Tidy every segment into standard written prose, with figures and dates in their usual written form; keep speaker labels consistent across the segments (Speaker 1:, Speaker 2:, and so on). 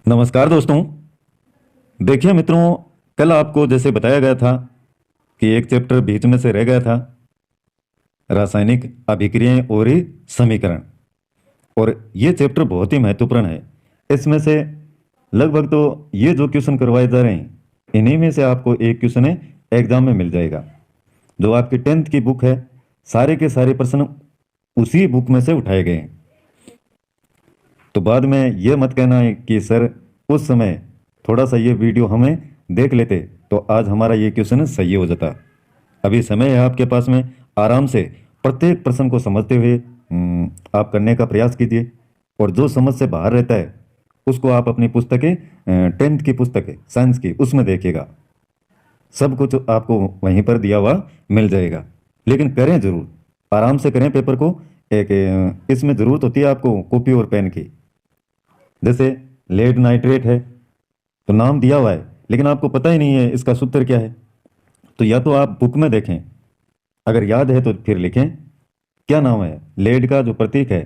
Speaker 1: नमस्कार दोस्तों। देखिए मित्रों, कल आपको जैसे बताया गया था कि एक चैप्टर बीच में से रह गया था, रासायनिक अभिक्रियाएं और समीकरण। और ये चैप्टर बहुत ही महत्वपूर्ण है। इसमें से लगभग तो ये जो क्वेश्चन करवाए जा रहे हैं, इन्हीं में से आपको एक क्वेश्चन एग्जाम में मिल जाएगा। जो आपकी 10th की बुक है, सारे के सारे प्रश्न उसी बुक में से उठाए गए हैं। तो बाद में ये मत कहना है कि सर उस समय थोड़ा सा ये वीडियो हमें देख लेते तो आज हमारा ये क्वेश्चन सही हो जाता। अभी समय है आपके पास में, आराम से प्रत्येक प्रश्न को समझते हुए आप करने का प्रयास कीजिए। और जो समझ से बाहर रहता है उसको आप अपनी पुस्तकें, 10th की पुस्तकें साइंस की, उसमें देखिएगा। सब कुछ आपको वहीं पर दिया हुआ मिल जाएगा। लेकिन करें जरूर, आराम से करें पेपर को। एक इसमें ज़रूरत होती है आपको कॉपी और पेन की। जैसे लेड नाइट्रेट है तो नाम दिया हुआ है, लेकिन आपको पता ही नहीं है इसका सूत्र क्या है। तो या तो आप बुक में देखें, अगर याद है तो फिर लिखें क्या नाम है। लेड का जो प्रतीक है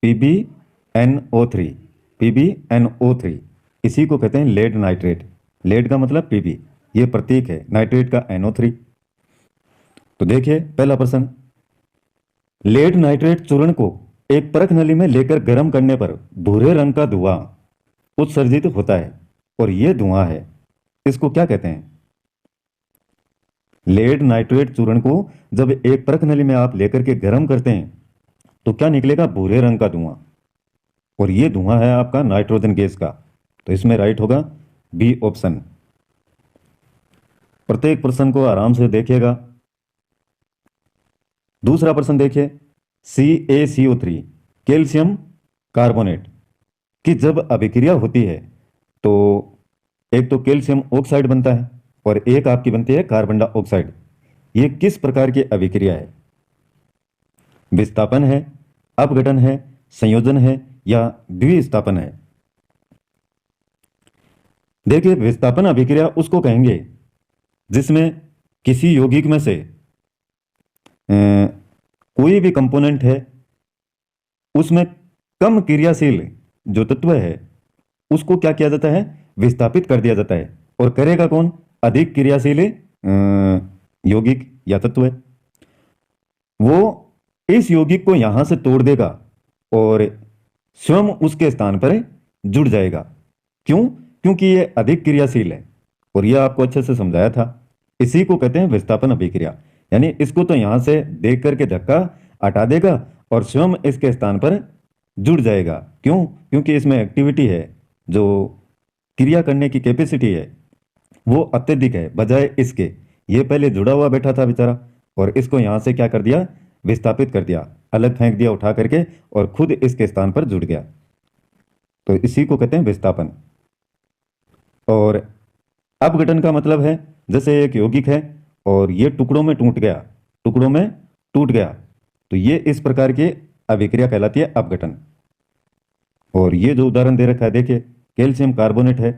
Speaker 1: PbNO3, PbNO3, इसी को कहते हैं लेड नाइट्रेट। लेड का मतलब Pb, ये प्रतीक है, नाइट्रेट का NO3। तो देखिए पहला प्रश्न, लेड नाइट्रेट चूर्ण को एक परख नली में लेकर गर्म करने पर भूरे रंग का धुआं उत्सर्जित होता है, और यह धुआं है, इसको क्या कहते हैं। लेड नाइट्रेट चूर्ण को जब एक परख नली में आप लेकर के गर्म करते हैं तो क्या निकलेगा, भूरे रंग का धुआं। और यह धुआं है आपका नाइट्रोजन गैस का। तो इसमें राइट होगा बी ऑप्शन। प्रत्येक प्रश्न को आराम से देखिएगा। दूसरा प्रश्न देखिए, CaCO3 कैल्शियम कार्बोनेट की जब अभिक्रिया होती है तो एक तो कैल्शियम ऑक्साइड बनता है और एक आपकी बनती है कार्बन डाइऑक्साइड। ये किस प्रकार की अभिक्रिया है। विस्थापन है, अपघटन है, संयोजन है या द्विस्थापन है। देखिए विस्थापन अभिक्रिया उसको कहेंगे जिसमें किसी यौगिक में से कोई भी कंपोनेंट है उसमें कम क्रियाशील जो तत्व है उसको क्या किया जाता है, विस्थापित कर दिया जाता है। और करेगा कौन, अधिक क्रियाशील यौगिक या तत्व है। वो इस यौगिक को यहां से तोड़ देगा और स्वयं उसके स्थान पर जुड़ जाएगा। क्यों, क्योंकि ये अधिक क्रियाशील है। और यह आपको अच्छे से समझाया था। इसी को कहते हैं विस्थापन अभिक्रिया। यानी इसको तो यहां से देख करके धक्का हटा देगा और स्वयं इसके स्थान पर जुड़ जाएगा। क्यों, क्योंकि इसमें एक्टिविटी है, जो क्रिया करने की कैपेसिटी है वो अत्यधिक है बजाय इसके। ये पहले जुड़ा हुआ बैठा था बेचारा, और इसको यहां से क्या कर दिया, विस्थापित कर दिया, अलग फेंक दिया उठा करके, और खुद इसके स्थान पर जुड़ गया। तो इसी को कहते हैं विस्थापन। और अपघटन का मतलब है जैसे एक यौगिक है और ये टुकड़ों में टूट गया, टुकड़ों में टूट गया, तो ये इस प्रकार की अभिक्रिया कहलाती है अपघटन। और ये जो उदाहरण दे रखा है देखिए, कैल्शियम कार्बोनेट है,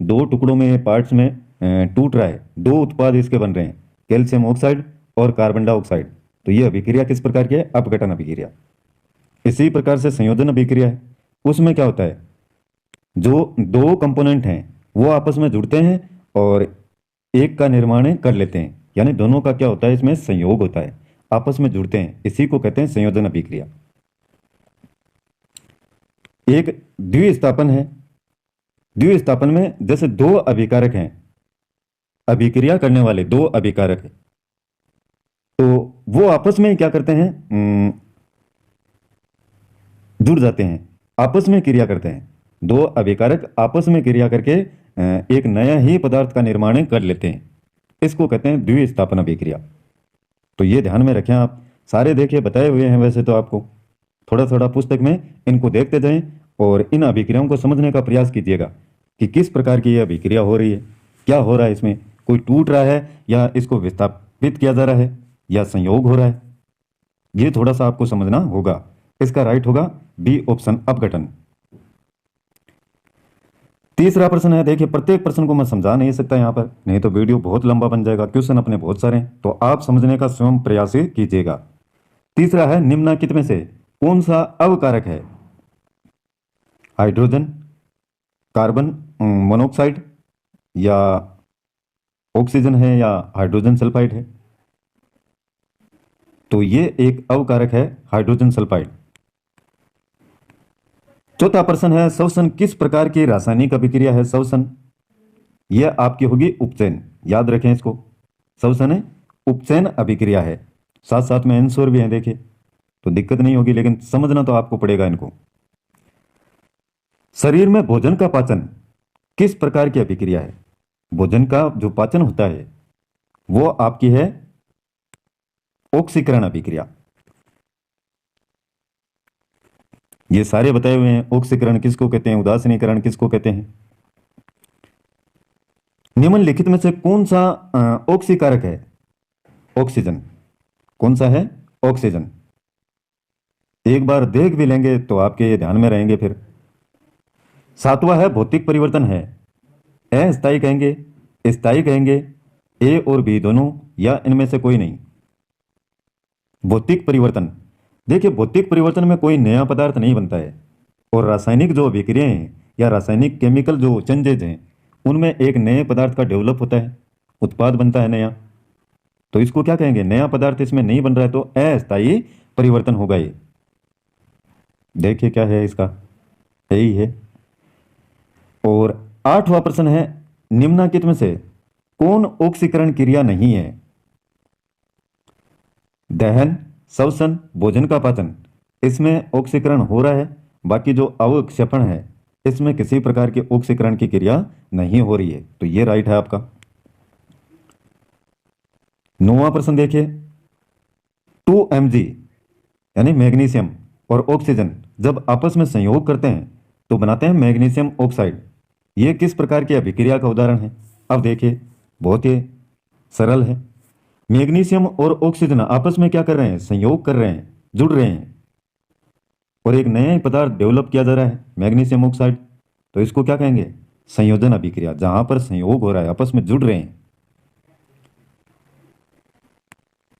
Speaker 1: दो टुकड़ों में, पार्ट्स में टूट रहा है, दो उत्पाद इसके बन रहे हैं, कैल्शियम ऑक्साइड और कार्बन डाइऑक्साइड। तो ये अभिक्रिया किस प्रकार की है, अपघटन अभिक्रिया। इसी प्रकार से संयोजन अभिक्रिया है। उसमें क्या होता है, जो दो कंपोनेंट हैं वो आपस में जुड़ते हैं और एक का निर्माण कर लेते हैं। यानी दोनों का क्या होता है, इसमें संयोग होता है, आपस में जुड़ते हैं। इसी को कहते हैं संयोजन अभिक्रिया। एक द्विस्थापन है। द्विस्थापन में जैसे दो अभिकारक हैं, अभिक्रिया करने वाले दो अभिकारक हैं, तो वो आपस में क्या करते हैं, जुड़ जाते हैं, आपस में क्रिया करते हैं। दो अभिकारक आपस में क्रिया करके एक नया ही पदार्थ का निर्माण कर लेते हैं। इसको कहते हैं द्विस्थापन अभिक्रिया। तो ये ध्यान में रखें आप। सारे देखिए बताए हुए हैं वैसे तो आपको, थोड़ा थोड़ा पुस्तक में इनको देखते जाएं और इन अभिक्रियाओं को समझने का प्रयास कीजिएगा कि किस प्रकार की ये अभिक्रिया हो रही है, क्या हो रहा है इसमें, कोई टूट रहा है या इसको विस्थापित किया जा रहा है या संयोग हो रहा है। ये थोड़ा सा आपको समझना होगा। इसका राइट होगा बी ऑप्शन, अपघटन। तीसरा प्रश्न है, देखिए प्रत्येक प्रश्न को मैं समझा नहीं सकता यहाँ पर, नहीं तो वीडियो बहुत लंबा बन जाएगा। क्वेश्चन अपने बहुत सारे हैं, तो आप समझने का स्वयं प्रयास कीजिएगा। तीसरा है, निम्नलिखित में से कौन सा अवकारक है, हाइड्रोजन, कार्बन मोनोऑक्साइड या ऑक्सीजन है या हाइड्रोजन सल्फाइड है। तो ये एक अवकारक है हाइड्रोजन सल्फाइड। चौथा प्रश्न है श्वसन किस प्रकार की रासायनिक अभिक्रिया है। श्वसन यह आपकी होगी उपचयन, याद रखें इसको। श्वसन है उपचयन अभिक्रिया है। साथ साथ में आंसर भी है, देखिए तो दिक्कत नहीं होगी, लेकिन समझना तो आपको पड़ेगा इनको। शरीर में भोजन का पाचन किस प्रकार की अभिक्रिया है। भोजन का जो पाचन होता है वो आपकी है ऑक्सीकरण अभिक्रिया। ये सारे बताए हुए हैं। ऑक्सीकरण किसको कहते हैं, उदासीनीकरण किसको कहते हैं। निम्नलिखित में से कौन सा ऑक्सीकारक है। ऑक्सीजन। कौन सा है, ऑक्सीजन। एक बार देख भी लेंगे तो आपके ये ध्यान में रहेंगे। फिर सातवां है भौतिक परिवर्तन है। अस्थायी कहेंगे, स्थायी कहेंगे, ए और बी दोनों, या इनमें से कोई नहीं। भौतिक परिवर्तन, देखिए भौतिक परिवर्तन में कोई नया पदार्थ नहीं बनता है, और रासायनिक जो अभिक्रियाएं हैं या रासायनिक केमिकल जो चेंजेज हैं उनमें एक नए पदार्थ का डेवलप होता है, उत्पाद बनता है नया। तो इसको क्या कहेंगे, नया पदार्थ इसमें नहीं बन रहा है, तो अस्थायी परिवर्तन होगा ये। देखिए क्या है इसका, यही है। और आठवां प्रश्न है निम्नलिखित में से कौन ऑक्सीकरण क्रिया नहीं है। दहन, श्वसन, भोजन का पाचन, इसमें ऑक्सीकरण हो रहा है। बाकी जो अवक्षेपण है इसमें किसी प्रकार की ऑक्सीकरण की क्रिया नहीं हो रही है। तो ये राइट है आपका। नौवां प्रश्न देखिए 2Mg यानी मैग्नीशियम और ऑक्सीजन जब आपस में संयोग करते हैं तो बनाते हैं मैग्नीशियम ऑक्साइड। ये किस प्रकार की अभिक्रिया का उदाहरण है। अब देखिए बहुत ही सरल है। मैग्नीशियम और ऑक्सीजन आपस में क्या कर रहे हैं, संयोग कर रहे हैं, जुड़ रहे हैं, और एक नया पदार्थ डेवलप किया जा रहा है मैग्नीशियम ऑक्साइड। तो इसको क्या कहेंगे, संयोजन अभिक्रिया। जहां पर संयोग हो रहा है, आपस में जुड़ रहे हैं।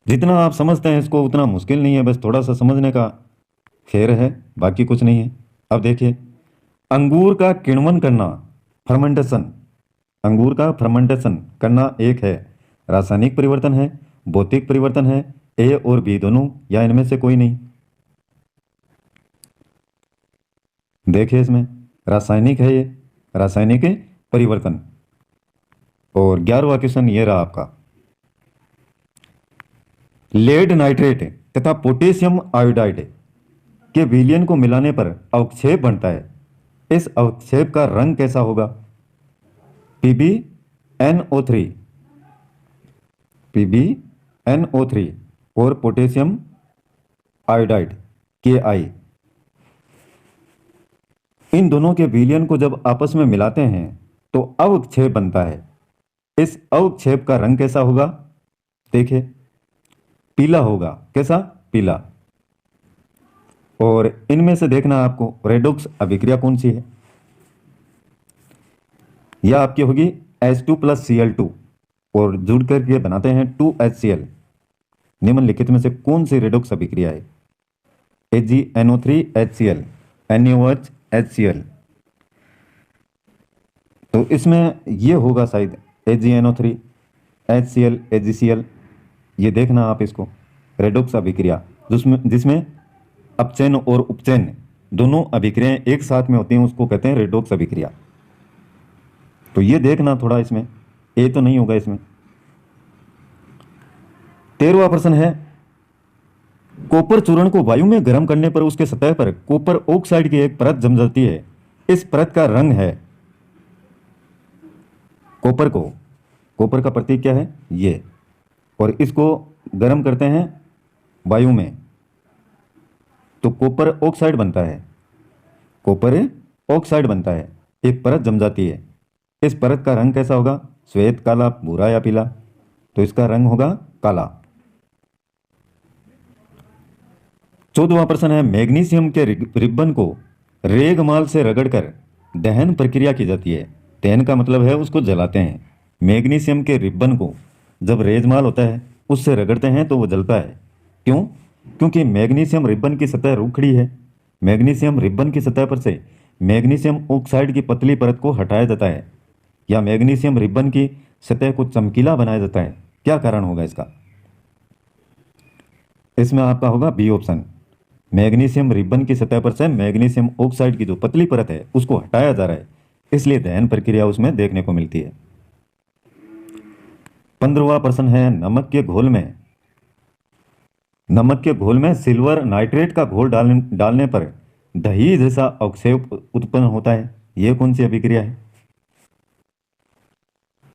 Speaker 1: जितना आप समझते हैं इसको उतना मुश्किल नहीं है, बस थोड़ा सा समझने का खेर है, बाकी कुछ नहीं है। अब देखिए अंगूर का किण्वन करना, फर्मेंटेशन, अंगूर का फर्मेंटेशन करना एक है रासायनिक परिवर्तन है, भौतिक परिवर्तन है, ए और बी दोनों, या इनमें से कोई नहीं। देखिए इसमें रासायनिक है, ये रासायनिक परिवर्तन। और 11वां क्वेश्चन ये रहा आपका, लेड नाइट्रेट तथा पोटेशियम आयोडाइड के विलयन को मिलाने पर अवक्षेप बनता है। इस अवक्षेप का रंग कैसा होगा। PbNO3, PbNO3 और पोटेशियम आयोडाइड Ki, इन दोनों के विलयन को जब आपस में मिलाते हैं तो अवक्षेप बनता है। इस अवक्षेप का रंग कैसा होगा, देखिए पीला होगा। कैसा, पीला। और इनमें से देखना आपको रेडॉक्स अभिक्रिया कौन सी है। यह आपकी होगी H2+Cl2 और जुड़ करके बनाते हैं 2HCl। निम्नलिखित में से कौन सी रेडॉक्स अभिक्रिया है। AgNO3HCl, NaOH तो इसमें यह होगा शायद AgNO3 HCl AgCl। ये देखना आप इसको, रेडॉक्स अभिक्रिया जिसमें अपचयन और उपचयन दोनों अभिक्रियाएं एक साथ में होती हैं, उसको कहते हैं रेडॉक्स अभिक्रिया। तो ये देखना थोड़ा, इसमें ए तो नहीं होगा इसमें। 13वां प्रश्न है कॉपर चूर्ण को वायु में गर्म करने पर उसके सतह पर कॉपर ऑक्साइड की एक परत जम जाती है। इस परत का रंग है, कॉपर का प्रतीक क्या है, ये, और इसको गर्म करते हैं वायु में तो कॉपर ऑक्साइड बनता है, कॉपर ऑक्साइड बनता है, एक परत जम जाती है। इस परत का रंग कैसा होगा, श्वेत, काला, भूरा या पीला। तो इसका रंग होगा काला। 14वां प्रश्न है मैग्नीशियम के रिबन को रेगमाल से रगड़कर दहन प्रक्रिया की जाती है। दहन का मतलब है उसको जलाते हैं। मैग्नीशियम के रिबन को जब रेजमाल होता है उससे रगड़ते हैं तो वो जलता है। क्यों, क्योंकि मैग्नीशियम रिबन की सतह रूखड़ी है। मैग्नीशियम रिबन की सतह पर से मैग्नीशियम ऑक्साइड की पतली परत को हटाया जाता है या मैग्नीशियम रिबन की सतह को चमकीला बनाया जाता है? क्या कारण होगा इसका? इसमें आपका होगा बी ऑप्शन। मैग्नीशियम रिबन की सतह पर से मैग्नीशियम ऑक्साइड की जो पतली परत है उसको हटाया जा रहा है, इसलिए दहन प्रक्रिया उसमें देखने को मिलती है। 15वां प्रश्न है, नमक के घोल में सिल्वर नाइट्रेट का घोल डालने पर दही जैसा अवक्षेप उत्पन्न होता है, यह कौन सी अभिक्रिया है?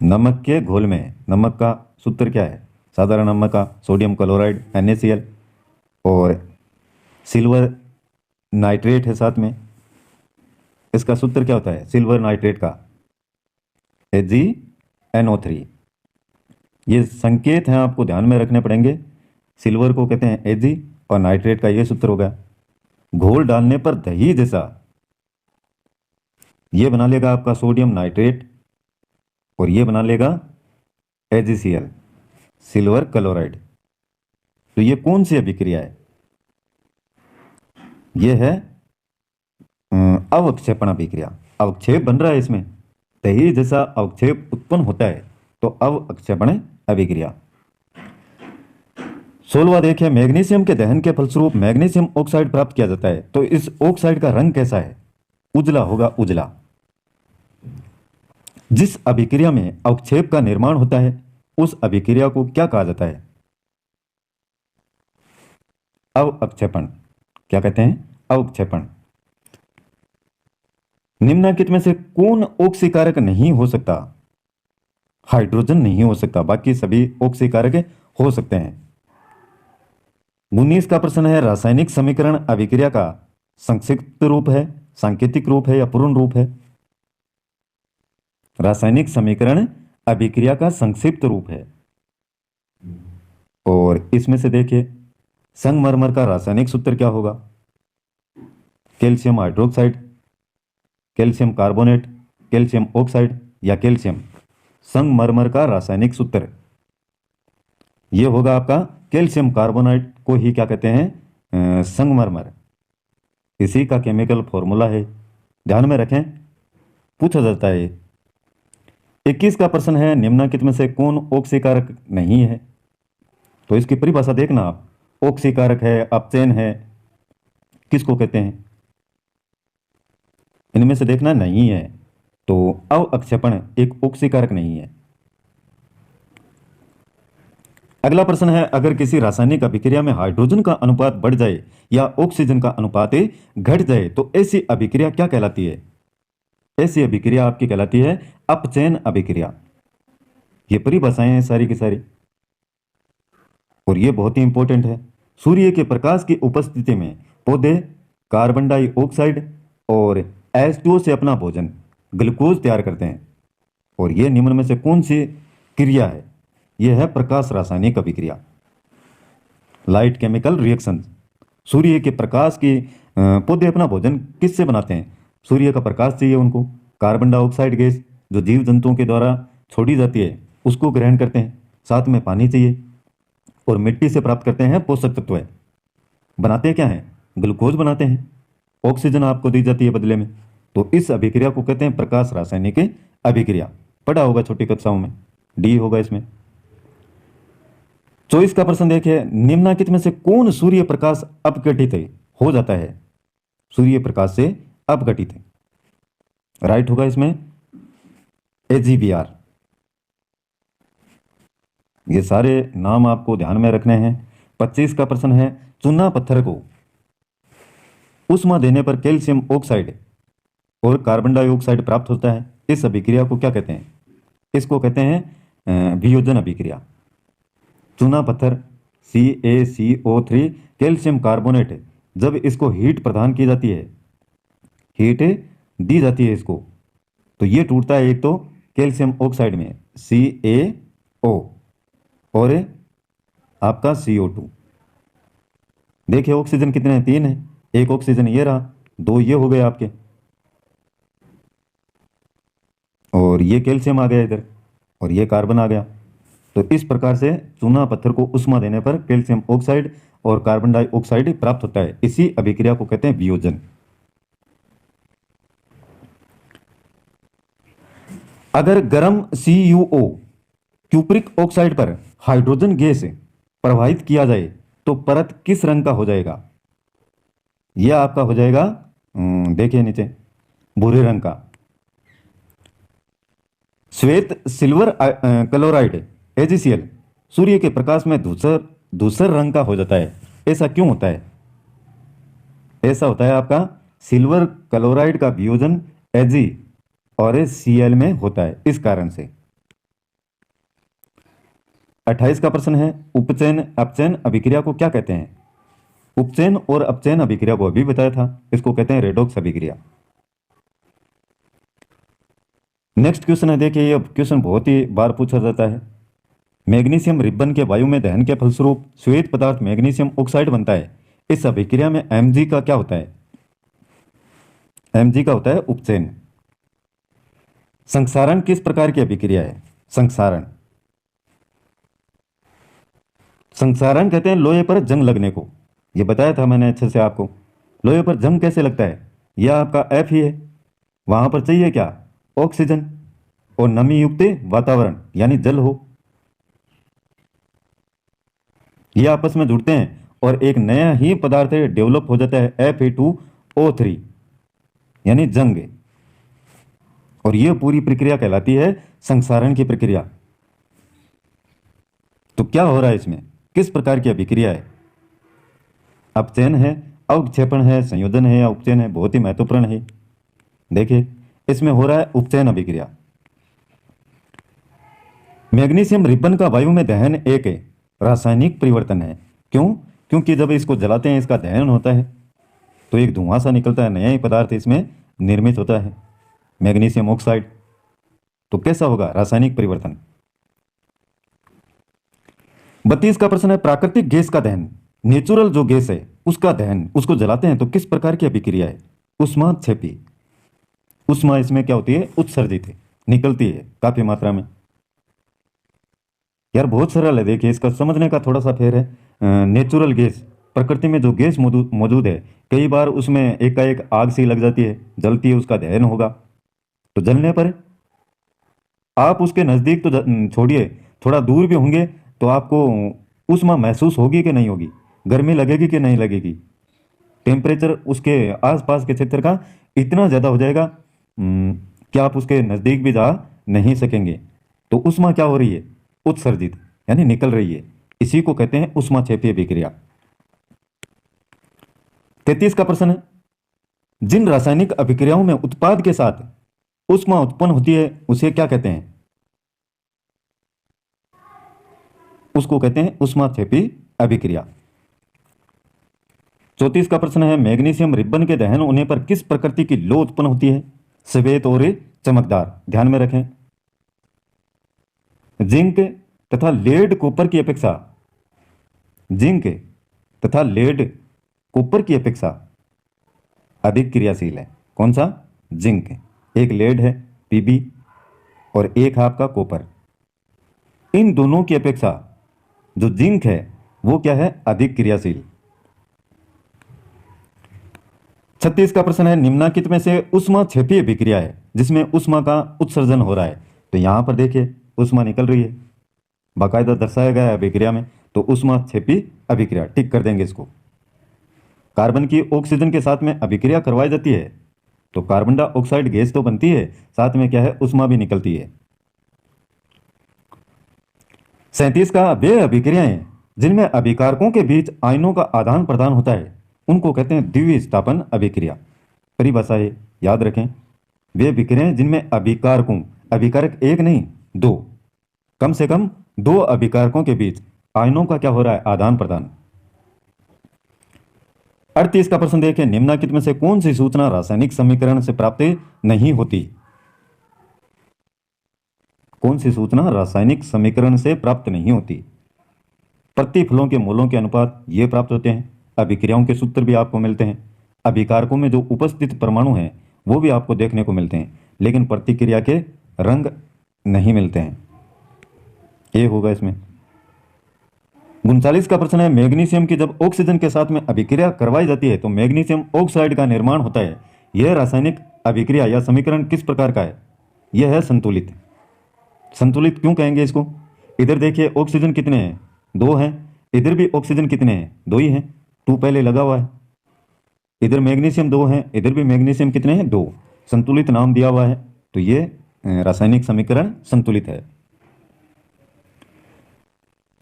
Speaker 1: नमक के घोल में नमक का सूत्र क्या है? साधारण नमक का सोडियम क्लोराइड NaCl, और सिल्वर नाइट्रेट है साथ में, इसका सूत्र क्या होता है सिल्वर नाइट्रेट का? AgNO3। ये संकेत हैं, आपको ध्यान में रखने पड़ेंगे। सिल्वर को कहते हैं Ag और नाइट्रेट का ये सूत्र होगा। घोल डालने पर दही जैसा ये बना लेगा आपका सोडियम नाइट्रेट, और ये बना लेगा AgCl, सिल्वर क्लोराइड। तो ये कौन सी अभिक्रिया है? ये है अवक्षेपण अभिक्रिया। अवक्षेप बन रहा है इसमें, दही जैसा अवक्षेप उत्पन्न होता है, तो अवक्षेपण अभिक्रिया। 16वां देखिए, मैग्नीशियम के दहन के फलस्वरूप मैग्नीशियम ऑक्साइड प्राप्त किया जाता है, तो इस ऑक्साइड का रंग कैसा है? उजला होगा, उजला। जिस अभिक्रिया में अवक्षेप का निर्माण होता है उस अभिक्रिया को क्या कहा जाता है? अवक्षेपण। क्या कहते हैं? अवक्षेपण। निम्नलिखित में से कौन ऑक्सीकारक नहीं हो सकता? हाइड्रोजन नहीं हो सकता, बाकी सभी ऑक्सीकारक हो सकते हैं। 19 का प्रश्न है, रासायनिक समीकरण अभिक्रिया का संक्षिप्त रूप है, सांकेतिक रूप है या पूर्ण रूप है? रासायनिक समीकरण अभिक्रिया का संक्षिप्त रूप है, और इसमें से देखिए संगमरमर का रासायनिक सूत्र क्या होगा? Calcium hydroxide, calcium carbonate, calcium oxide या कैल्शियम। संगमरमर का रासायनिक सूत्र यह होगा आपका कैल्शियम कार्बोनेट को ही क्या कहते हैं? संगमरमर। इसी का केमिकल फॉर्मूला है, ध्यान में रखें, पूछा जाता है। 21 का प्रश्न है, निम्नलिखित में से कौन ऑक्सीकारक नहीं है? तो इसकी परिभाषा देखना आप। ऑक्सीकारक है, अपचयन है, किसको कहते हैं? इनमें से देखना नहीं है, तो अवक्षेपण एक ऑक्सीकारक नहीं है। अगला प्रश्न है, अगर किसी रासायनिक अभिक्रिया में हाइड्रोजन का अनुपात बढ़ जाए या ऑक्सीजन का अनुपात घट जाए तो ऐसी अभिक्रिया क्या कहलाती है? ऐसी अभिक्रिया आपकी कहलाती है अपचयन अभिक्रिया। ये परिभाषाएं हैं सारी की सारी, और ये बहुत ही इंपॉर्टेंट है। सूर्य के प्रकाश की उपस्थिति में पौधे कार्बन डाइऑक्साइड और H2O से अपना भोजन ग्लूकोज तैयार करते हैं, और यह निम्न में से कौन सी क्रिया है? यह है प्रकाश रासायनिक अभिक्रिया, लाइट केमिकल रिएक्शन। सूर्य के प्रकाश की पौधे अपना भोजन किससे बनाते हैं? सूर्य का प्रकाश चाहिए उनको, कार्बन डाइऑक्साइड गैस जो जीव जंतुओं के द्वारा छोड़ी जाती है उसको ग्रहण करते हैं, साथ में पानी चाहिए, और मिट्टी से प्राप्त करते हैं पोषक तत्व। बनाते क्या हैं? ग्लूकोज बनाते हैं, ऑक्सीजन आपको दी जाती है बदले में। तो इस अभिक्रिया को कहते हैं प्रकाश रासायनिक अभिक्रिया। पढ़ा होगा छोटी कक्षाओं में, डी होगा इसमें। 24 का प्रश्न देखिए, निम्नलिखित में से कौन सूर्य प्रकाश अपघटित हो जाता है? सूर्य प्रकाश से अपघटित है, राइट होगा इसमें AgBr। ये सारे नाम आपको ध्यान में रखने हैं। 25 का प्रश्न है, चूना पत्थर को उष्मा देने पर कैल्शियम ऑक्साइड और कार्बन डाइऑक्साइड प्राप्त होता है, इस अभिक्रिया को क्या कहते हैं? इसको कहते हैं वियोजन अभिक्रिया। चूना पत्थर CaCO3 कैल्शियम कार्बोनेट, जब इसको हीट प्रदान की जाती है, हीट दी जाती है इसको, तो ये टूटता है एक तो कैल्शियम ऑक्साइड में CaO और आपका CO2। देखिए ऑक्सीजन कितने हैं? 3 है, एक ऑक्सीजन ये रहा, 2 ये हो गए आपके, और ये कैल्शियम आ गया इधर, और ये कार्बन आ गया। तो इस प्रकार से चूना पत्थर को उष्मा देने पर कैल्शियम ऑक्साइड और कार्बन डाइऑक्साइड प्राप्त होता है। इसी अभिक्रिया को कहते हैं वियोजन। अगर गर्म CuO क्यूप्रिक ऑक्साइड पर हाइड्रोजन गैस प्रवाहित किया जाए तो परत किस रंग का हो जाएगा? यह आपका हो जाएगा, देखिए नीचे, भूरे रंग का। श्वेत सिल्वर क्लोराइड AgCl सूर्य के प्रकाश में धूसर धूसर रंग का हो जाता है। ऐसा क्यों होता है? ऐसा होता है आपका सिल्वर क्लोराइड का वियोजन Ag और Cl में होता है, इस कारण से। 28 का प्रश्न है, उपचयन अपचयन अभिक्रिया को क्या कहते हैं? उपचयन और अपचयन अभिक्रिया को अभी बताया था, इसको कहते हैं रेडॉक्स अभिक्रिया। नेक्स्ट क्वेश्चन है, देखिए ये क्वेश्चन बहुत ही बार पूछा जाता है। मैग्नीशियम रिबन के वायु में दहन के फलस्वरूप श्वेत पदार्थ मैग्नीशियम ऑक्साइड बनता है। इस अभिक्रिया में Mg का क्या होता है? Mg का होता है उपचयन। संक्षारण किस प्रकार की अभिक्रिया है? संक्षारण संक्षारण कहते हैं लोहे पर जंग लगने को। ये बताया था मैंने अच्छे से आपको। लोहे पर जंग कैसे लगता है? यह आपका F ही है। वहां पर चाहिए क्या? ऑक्सीजन और नमी युक्त वातावरण यानी जल हो। ये आपस में जुड़ते हैं और एक नया ही पदार्थ डेवलप हो जाता है Fe2O3 यानी जंग। और यह पूरी प्रक्रिया कहलाती है संक्षारण की प्रक्रिया। तो क्या हो रहा है इसमें? किस प्रकार की अभिक्रिया है? अपचयन है, अवक्षेपण है, संयोजन है या उपचयन है? बहुत ही महत्वपूर्ण है। देखिए इसमें हो रहा है उपचयन अभिक्रिया। मैग्नीशियम रिबन का वायु में दहन एक रासायनिक परिवर्तन है। क्यों? क्योंकि जब इसको जलाते हैं इसका दहन होता है तो एक धुआं सा निकलता है, नया ही पदार्थ इसमें निर्मित होता है, मैग्नीशियम ऑक्साइड। तो कैसा होगा? रासायनिक परिवर्तन। 32 का प्रश्न है, प्राकृतिक गैस का दहन, नेचुरल जो गैस है उसका दहन, उसको जलाते हैं तो किस प्रकार की अभिक्रिया है? उष्माक्षेपी। उष्मा इसमें क्या होती है? उत्सर्जित है, निकलती है काफी मात्रा में। यार बहुत सरल है, देखिए इसका समझने का थोड़ा सा फेर है। नेचुरल गैस, प्रकृति में जो गैस मौजूद है, कई बार उसमें एकाएक आग सी लग जाती है, जलती है, उसका दहन होगा। तो जलने पर आप उसके नज़दीक तो छोड़िए, थोड़ा दूर भी होंगे तो आपको ऊष्मा महसूस होगी कि नहीं होगी? गर्मी लगेगी कि नहीं लगेगी? टेम्परेचर उसके आसपास के क्षेत्र का इतना ज़्यादा हो जाएगा कि आप उसके नज़दीक भी जा नहीं सकेंगे। तो ऊष्मा क्या हो रही है? उत्सर्जित यानी निकल रही है। इसी को कहते हैं ऊष्माक्षेपीय अभिक्रिया। 33 का प्रश्न है, जिन रासायनिक अभिक्रियाओं में उत्पाद के साथ ऊष्मा उत्पन्न होती है उसे क्या कहते हैं? उसको कहते हैं ऊष्माक्षेपी अभिक्रिया। 34 का प्रश्न है, मैग्नीशियम रिबन के दहन होने पर किस प्रकृति की लौ उत्पन्न होती है? श्वेत और चमकदार। ध्यान में रखें, जिंक तथा लेड कॉपर की अपेक्षा, जिंक तथा लेड कॉपर की अपेक्षा अधिक क्रियाशील है। कौन सा? जिंक। एक लेड है Pb और एक है आपका कॉपर। इन दोनों की अपेक्षा जो जिंक है वो क्या है? अधिक क्रियाशील। 36 का प्रश्न है, निम्नलिखित में से ऊष्माक्षेपीय अभिक्रिया है जिसमें ऊष्मा का उत्सर्जन हो रहा है। तो यहां पर देखिए ऊष्मा निकल रही है, बाकायदा दर्शाया गया है अभिक्रिया में। तो ऊष्माक्षेपी अभिक्रिया, टिक कर देंगे इसको। कार्बन की ऑक्सीजन के साथ में अभिक्रिया करवाई जाती है तो कार्बन डाइऑक्साइड गैस तो बनती है, साथ में क्या है? ऊष्मा भी निकलती है। 37 का, वे अभिक्रियाएं जिनमें अभिकारकों के बीच आयनों का आदान प्रदान होता है उनको कहते हैं द्विविस्थापन अभिक्रिया। परिभाषा है, याद रखें, वे अभिक्रियाएं जिनमें अभिकारकों, अभिकारक एक नहीं दो, कम से कम दो अभिकारकों के बीच आयनों का क्या हो रहा है? आदान प्रदान। 38 का प्रश्न देखिए, निम्नलिखित में से कौन सी सूचना रासायनिक समीकरण से प्राप्त नहीं होती? कौन सी सूचना रासायनिक समीकरण से प्राप्त नहीं होती? प्रतिफलों के मोलों के अनुपात ये प्राप्त होते हैं, अभिक्रियाओं के सूत्र भी आपको मिलते हैं, अभिकारकों में जो उपस्थित परमाणु हैं वो भी आपको देखने को मिलते हैं, लेकिन प्रतिक्रिया के रंग नहीं मिलते हैं। ये होगा इसमें। 39 का प्रश्न है, मैग्नीशियम की जब ऑक्सीजन के साथ में अभिक्रिया करवाई जाती है तो मैग्नीशियम ऑक्साइड का निर्माण होता है। यह रासायनिक अभिक्रिया या समीकरण किस प्रकार का है? यह है संतुलित। संतुलित क्यों कहेंगे इसको? इधर देखिए ऑक्सीजन कितने हैं, 2 हैं। इधर भी ऑक्सीजन कितने हैं, 2 ही हैं, 2 पहले लगा हुआ है। इधर मैग्नीशियम 2 हैं, इधर भी मैग्नीशियम कितने हैं, 2। संतुलित नाम दिया हुआ है, तो ये रासायनिक समीकरण संतुलित है।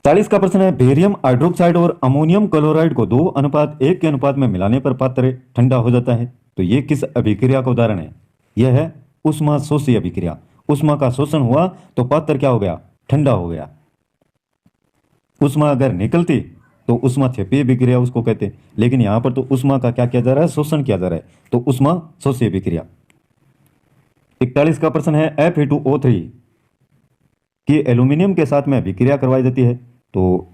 Speaker 1: 40 का प्रश्न है, बेरियम हाइड्रोक्साइड और अमोनियम क्लोराइड को 2:1 के अनुपात में मिलाने पर पात्र ठंडा हो जाता है, तो ये किस अभिक्रिया का उदाहरण है? यह है उष्मा शोषी अभिक्रिया। उष्मा का शोषण हुआ तो पात्र क्या हो गया, ठंडा हो गया। उष्मा अगर निकलती तो उष्मा क्षेपी अभिक्रिया उसको कहते हैं, लेकिन यहां पर तो उष्मा का क्या किया जा रहा है, शोषण किया जा रहा है, तो उष्मा शोषी अभिक्रिया। 41 का प्रश्न है, Fe2O3 की एल्यूमिनियम के साथ में अभिक्रिया करवाई जाती है, तो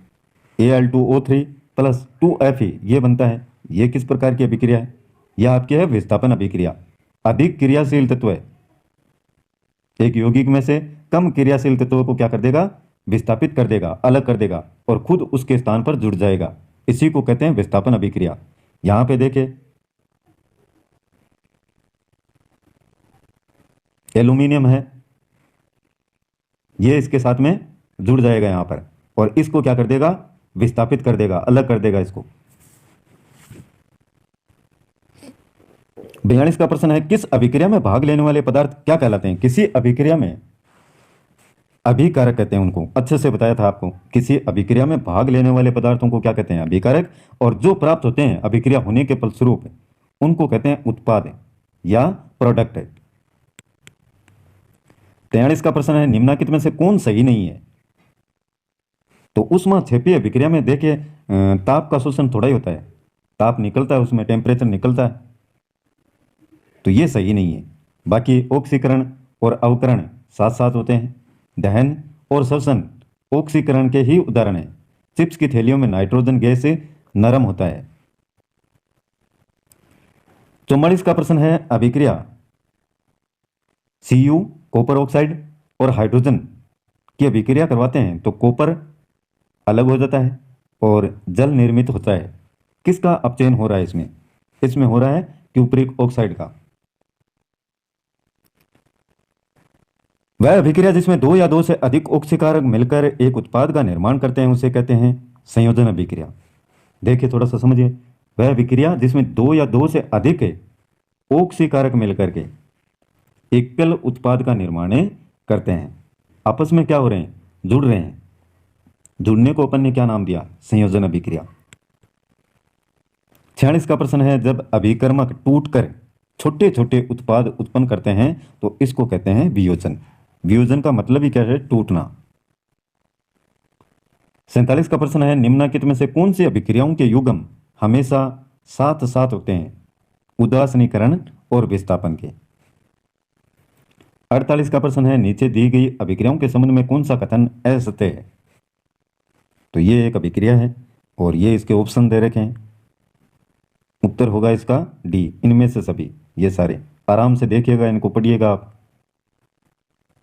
Speaker 1: Al2O3 प्लस 2Fe ये बनता है। ये किस प्रकार की अभिक्रिया है? यह आपकी है विस्थापन अभिक्रिया। अधिक क्रियाशील तत्व है, एक यौगिक में से कम क्रियाशील तत्वों को क्या कर देगा, विस्थापित कर देगा, अलग कर देगा और खुद उसके स्थान पर जुड़ जाएगा। इसी को कहते हैं विस्थापन अभिक्रिया। यहां पे देखिए एल्यूमिनियम है, ये इसके साथ में जुड़ जाएगा यहां पर और इसको क्या कर देगा, विस्थापित कर देगा, अलग कर देगा इसको। 42 का प्रश्न है, किस अभिक्रिया में भाग लेने वाले पदार्थ क्या कहलाते हैं? किसी अभिक्रिया में अभिकारक कहते हैं उनको, अच्छे से बताया था आपको। किसी अभिक्रिया में भाग लेने वाले पदार्थों को क्या कहते हैं, अभिकारक। और जो प्राप्त होते हैं अभिक्रिया होने के फलस्वरूप उनको कहते हैं उत्पाद या प्रोडक्ट। 43 का प्रश्न है, निम्नलिखित में से कौन सही नहीं है? तो उष्मा क्षेपी अभिक्रिया में देखिए ताप का शोषण थोड़ा ही होता है, ताप निकलता है, उसमें टेम्परेचर निकलता है, तो ये सही नहीं है। बाकी ऑक्सीकरण और अवकरण साथ साथ होते हैं। दहन और श्वसन ऑक्सीकरण के ही उदाहरण है। चिप्स की थैलियों में नाइट्रोजन गैस नरम होता है। 44 का प्रश्न है, अभिक्रिया Cu कॉपर ऑक्साइड और हाइड्रोजन की अभिक्रिया करवाते हैं तो कॉपर अलग हो जाता है और जल निर्मित होता है। किसका अपचयन हो रहा है इसमें? इसमें हो रहा है क्यूप्रिक ऑक्साइड का। वह अभिक्रिया जिसमें 2 या 2 से अधिक ऑक्सीकारक मिलकर एक उत्पाद का निर्माण करते हैं उसे कहते हैं संयोजन अभिक्रिया। देखिए थोड़ा सा समझिए, वह अभिक्रिया जिसमें 2 या 2 से अधिक ऑक्सीकारक मिलकर के एकल उत्पाद का निर्माण करते हैं, आपस में क्या हो रहे हैं, जुड़ रहे हैं। जुड़ने को अपन ने क्या नाम दिया, संयोजन अभिक्रिया। 46 का प्रश्न है, जब अभिकर्मक टूटकर छोटे छोटे उत्पाद उत्पन्न करते हैं तो इसको कहते हैं वियोजन। वियोजन का मतलब ही क्या है, टूटना। 47 का प्रश्न है, निम्नलिखित में से कौन सी अभिक्रियाओं के युग्म हमेशा साथ साथ होते हैं, उदासीनीकरण और विस्थापन के? 48 का प्रश्न है, नीचे दी गई अभिक्रियाओं के संबंध में कौन सा कथन असत्य है? तो ये एक अभिक्रिया है और ये इसके ऑप्शन दे रखे हैं। उत्तर होगा इसका डी, इनमें से सभी। ये सारे आराम से देखिएगा, इनको पढ़िएगा आप।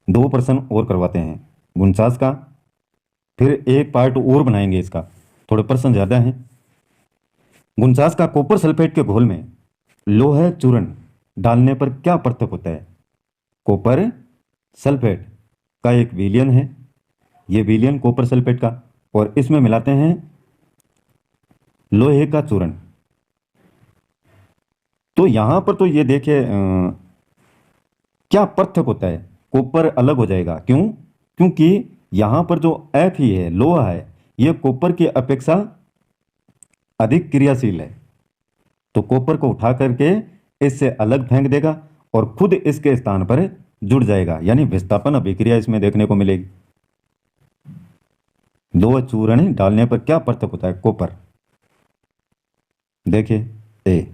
Speaker 1: 2 प्रश्न और करवाते हैं 49 का, फिर एक पार्ट और बनाएंगे इसका, थोड़े प्रश्न ज्यादा हैं। 49 का, कॉपर सल्फेट के घोल में लोह चूर्ण डालने पर क्या पृथक होता है? कॉपर सल्फेट का एक विलयन है, ये विलयन कॉपर सल्फेट का, और इसमें मिलाते हैं लोहे का चूर्ण। तो यहां पर तो ये देखिए क्या पृथक होता है, कॉपर अलग हो जाएगा। क्यों? क्योंकि यहां पर जो एफ ही है, लोहा है, यह कॉपर की अपेक्षा अधिक क्रियाशील है, तो कॉपर को उठा करके इससे अलग फेंक देगा और खुद इसके स्थान पर जुड़ जाएगा, यानी विस्थापन अभिक्रिया इसमें देखने को मिलेगी। लोह चूर्ण डालने पर क्या पृथक होता है? कॉपर। देखिए ए।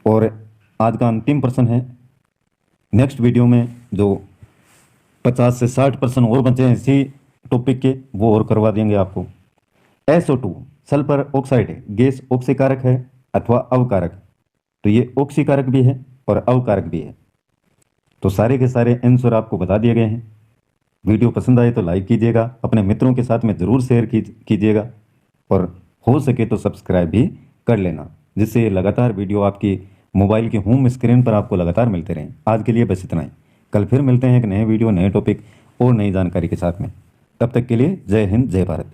Speaker 1: और आज का अंतिम प्रश्न है, नेक्स्ट वीडियो में जो 50 से 60 प्रश्न और बचे हैं इसी टॉपिक के, वो और करवा देंगे आपको। SO2 सल्फर ऑक्साइड गैस ऑक्सीकारक है अथवा अवकारक? तो ये ऑक्सीकारक भी है और अवकारक भी है। तो सारे के सारे आंसर आपको बता दिए गए हैं। वीडियो पसंद आए तो लाइक कीजिएगा, अपने मित्रों के साथ में ज़रूर शेयर कीजिएगा और हो सके तो सब्सक्राइब भी कर लेना, जिससे लगातार वीडियो आपकी मोबाइल की होम स्क्रीन पर आपको लगातार मिलते रहें। आज के लिए बस इतना ही, कल फिर मिलते हैं एक नए वीडियो नए टॉपिक और नई जानकारी के साथ में। तब तक के लिए जय हिंद, जय भारत।